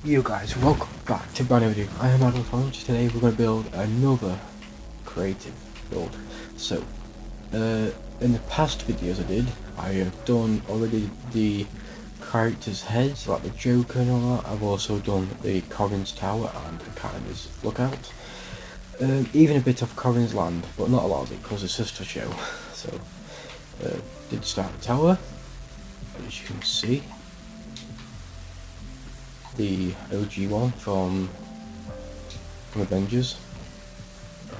You guys, welcome back to brand new video. I am Adam Fonch. Today we're going to build another creative build. So, in the past videos I have done already the characters' heads, like the Joker and all that. I've also done the Corrin's Tower and the Canada's Lookout. Even a bit of Corrin's Land, but not a lot of it because it's just a show. So, did start the tower, as you can see. The OG one from Avengers,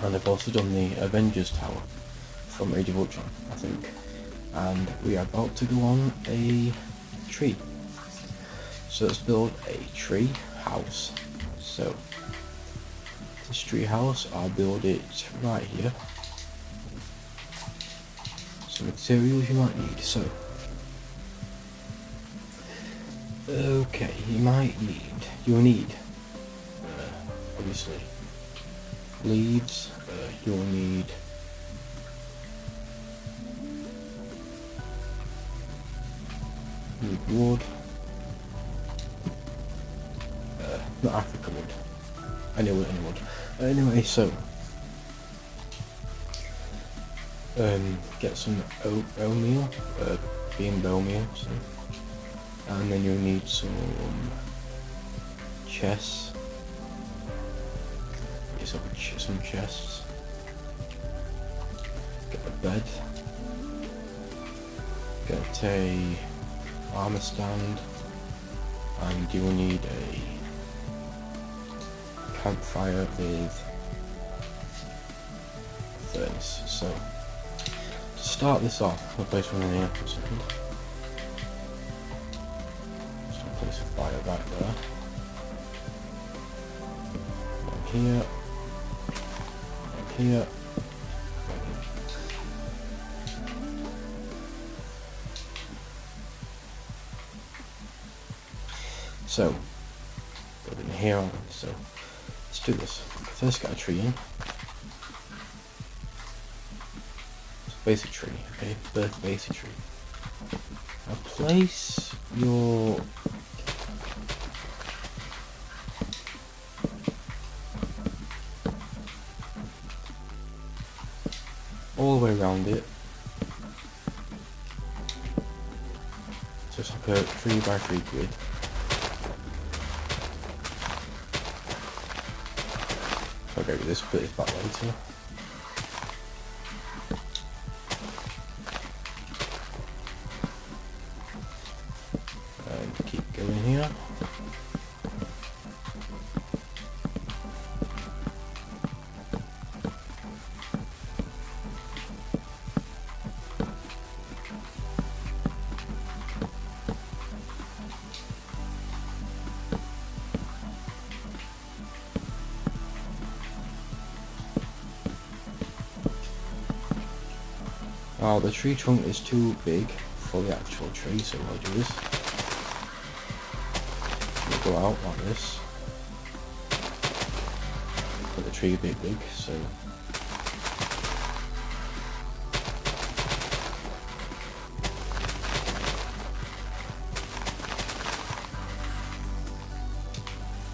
and I've also done the Avengers Tower from Age of Ultron, I think. And we are about to go on a tree. So let's build a tree house. So this tree house, I'll build it right here. Some materials you might need. So okay, you'll need obviously leaves, you'll need wood, not African wood, any wood. Anyway, so get some oatmeal, bean meal, so. And then you'll need some chests. Some chests. Get a bed. Get a armor stand, and you will need a campfire with a furnace. So to start this off, I'll place one in here for a second. Place a fire right there. One here. One here. So, put it in here. So, let's do this. First, get a tree in. It's a basic tree, okay? Basic tree. Now, place your all the way around it, just like a 3x3 grid. Okay, this bit is back later. And keep going here. Oh, the tree trunk is too big for the actual tree, so I'll do this. We'll go out like this. Put the tree a bit big, so.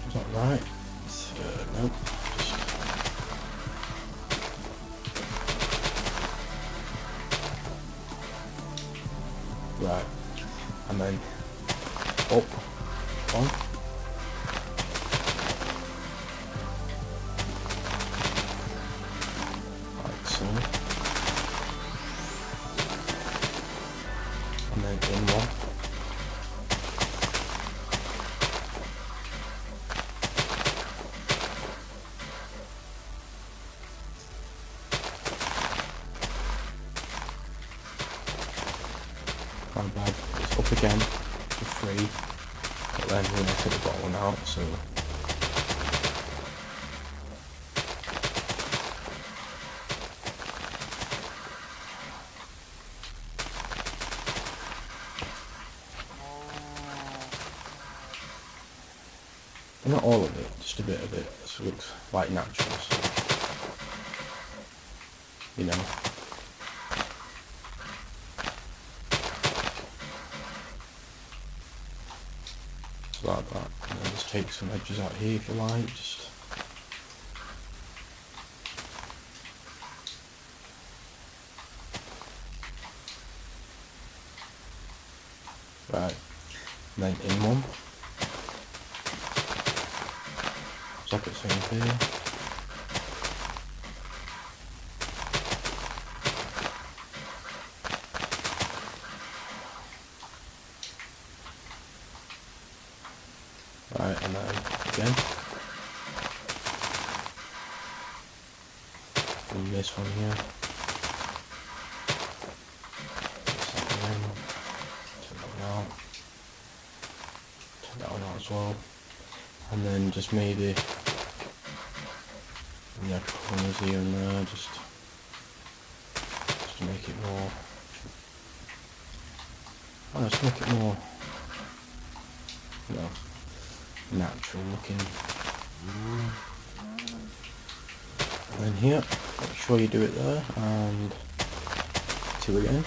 Is that right? Nope. Right, and then up, on, like so, and then in one, my bad, it's up again for 3, but then we're going to take the bottom one out, so not all of it, just a bit of it, so it looks like natural, so, you know. like that, and then just take some edges out here if you like, just right, and then in one, socket same here, right, and then again, and this one here, turn that one out, turn that one out as well, and then just maybe in the corners here and there, just to make it more, just make it more, you know, natural looking. And then here, make sure you do it there, and two again.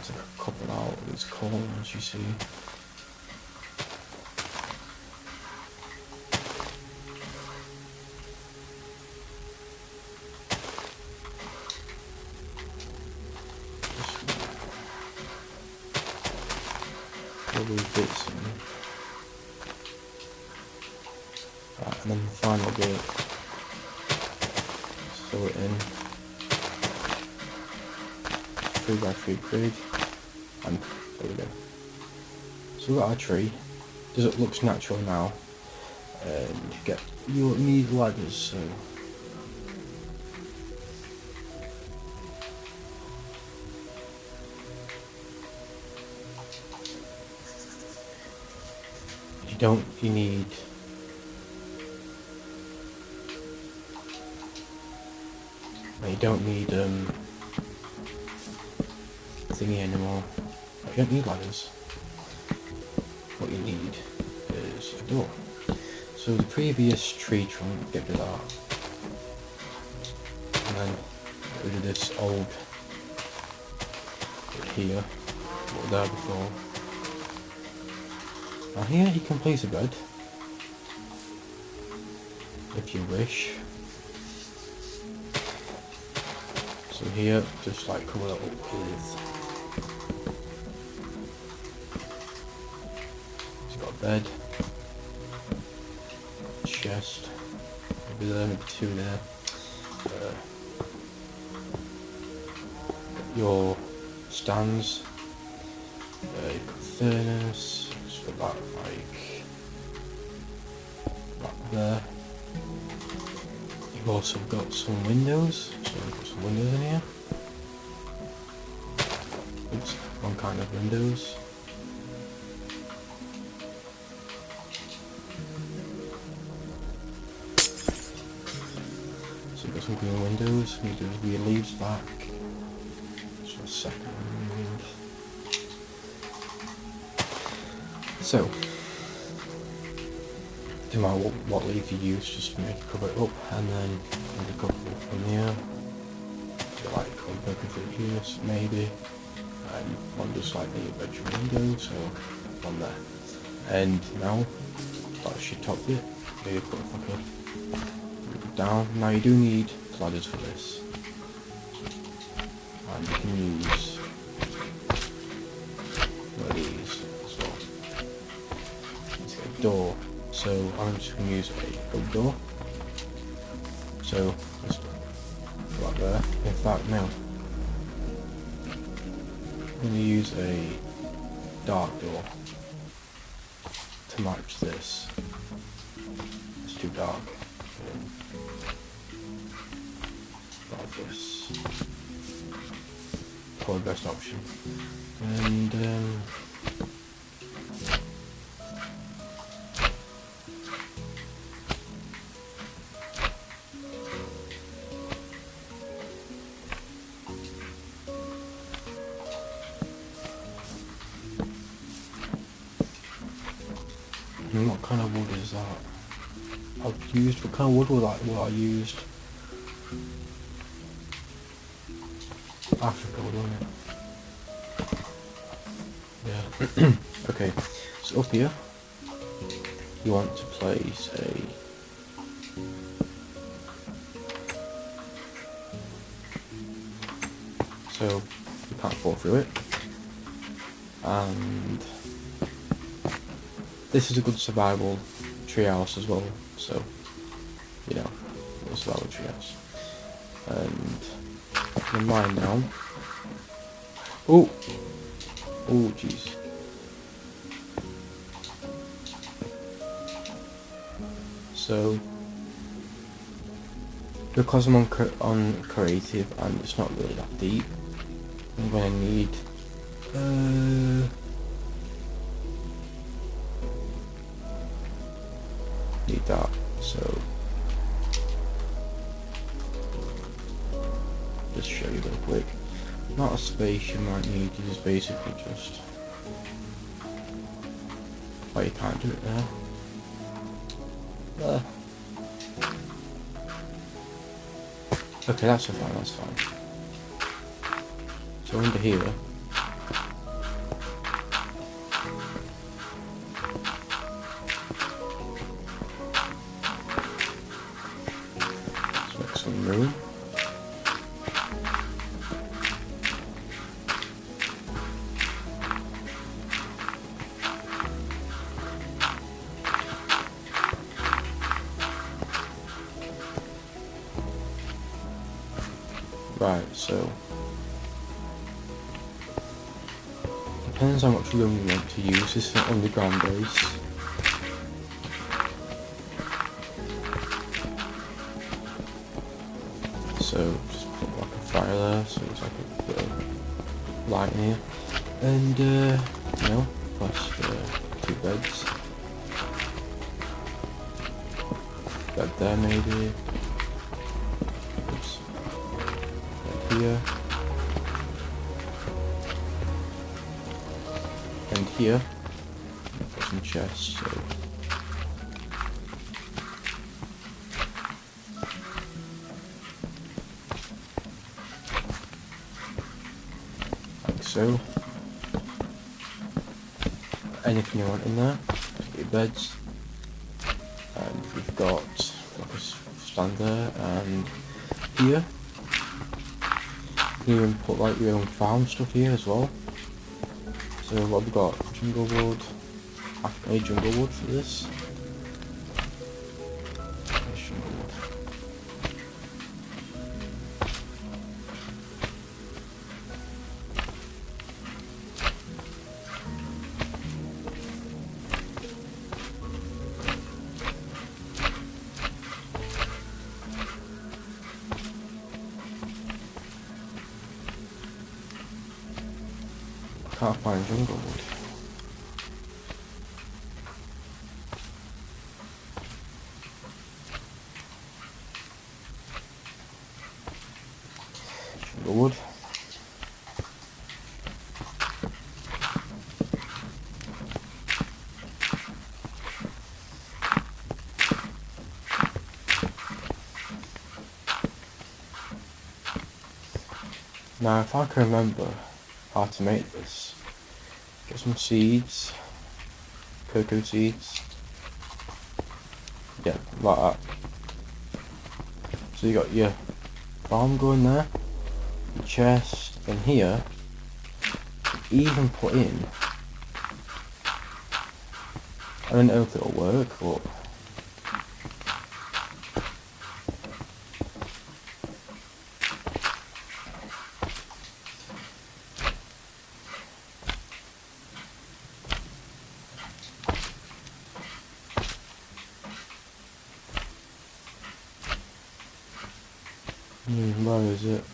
Take a couple out of these corners, you see. All these bits in. Right, and then the final bit, sew it in. 3x3 grid, and there we go. So we've got our tree. Does it looks natural now? You need ladders, so you need thingy anymore. You don't need ladders. What you need is a door. So the previous tree trunk, get rid of that, and then get rid of this old bit here, what was there before. Now here you can place a bed, if you wish. So here, just like cover it up with, it's got a bed, chest, maybe there, maybe two there. Your stands, you've got furnace, so that like that there. You've also got some windows, so you've got some windows in here. Oops, one kind of windows. So you've got some green windows, you do your leaves back. Just a second. So, no matter what leaf you use, just make it cover it up, and then maybe cover it up from here. So like open through here, maybe. And one just like the bedroom window, so on there. And now that's your top bit. Maybe put it like a down. Now you do need ladders for this, and you can use one of these as well. It's a door, so I'm just going to use a big door. So let's put that there. In fact, now I'm going to use a dark door to match this. It's too dark. Like this. Probably the best option. And What kind of wood is that? I've used, what kind of wood was that what I used? Africa wood, wasn't it? Yeah. Okay, so up here, you want to place a so you can't fall through it, and this is a good survival treehouse as well, so you know, a survival treehouse. And in mine now. Oh jeez. So because I'm on creative and it's not really that deep, I'm gonna need that. So just show you real quick. Not a space you might need is basically just, oh, you can't do it there. Okay, that's fine, that's fine. So under here, let's make some room. Right, so depends how much room you want to use. This is an underground base. So just put like a fire there, so it's like a bit of light in here. And you know, plus 2 beds. Bed there maybe. Oops. Bed here. And here, put some chests, so like so. Anything you want in there, get your beds, and we've got like a stand there, and here you can put like your own farm stuff here as well. So what we've got, jungle wood, I made jungle wood for this. Jungle wood. Can't find jungle wood. Jungle wood. Now if I can remember how to make this, get some seeds, cocoa seeds, yeah, like that. So you got your farm going there, your chest, and here, even put in, I don't know if it'll work, but where is it?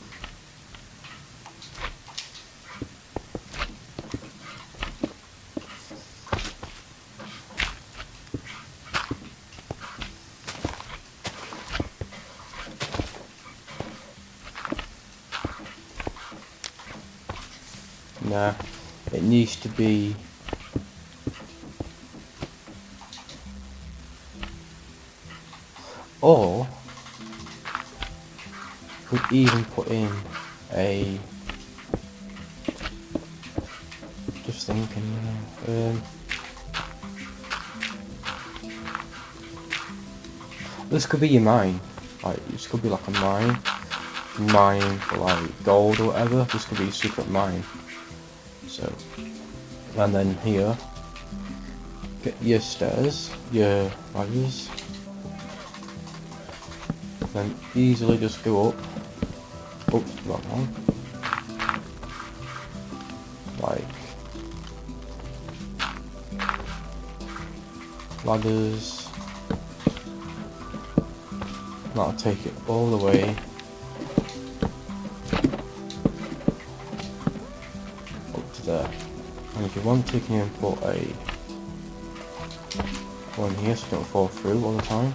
Nah, it needs to be Or could even put in a, just thinking, this could be your mine. Like, this could be like a mine for like gold or whatever. This could be a secret mine. So, and then here, get your stairs, your ladders, then easily just go up. Oops, wrong one. Like ladders. That'll take it all the way up to there. And if you want to, you can even put a one here so you don't fall through all the time.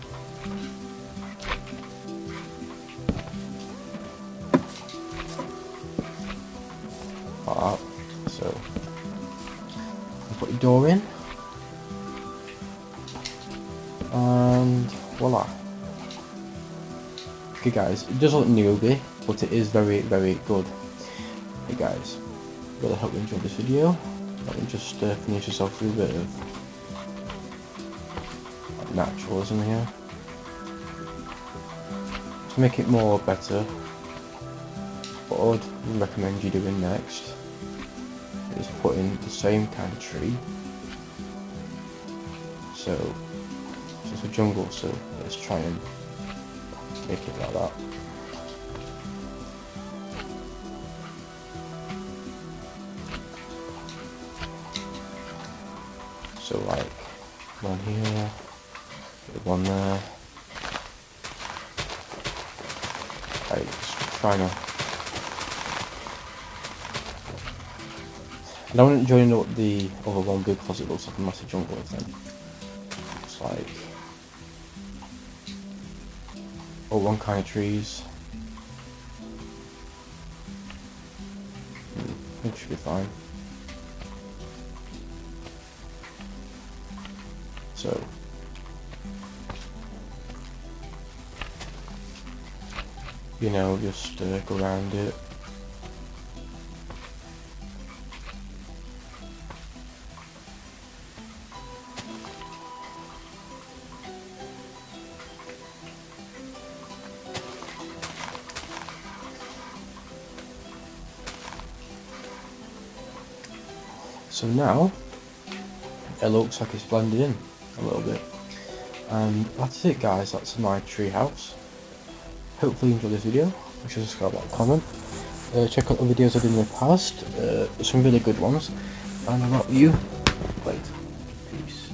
Like that. So you put your door in, and voila. Okay guys, it does look newbie, but it is very, very good. Hey guys, really hope you enjoyed this video. Let me just finish this off with a bit of naturalism here. To make it more better, what I would recommend you doing next is put in the same kind of tree. So it's a jungle, so let's try and make it like that. So like one here, one there. Like just trying to. I don't join up the other one because it looks like a massive jungle thing. It's like one kind of trees. It should be fine. So you know, just go around it. So now it looks like it's blended in a little bit, and that's it guys, that's my tree house. Hopefully you enjoyed this video. Make sure to subscribe, like, comment. Check out the videos I did in the past, some really good ones, and I'll let you later. Peace.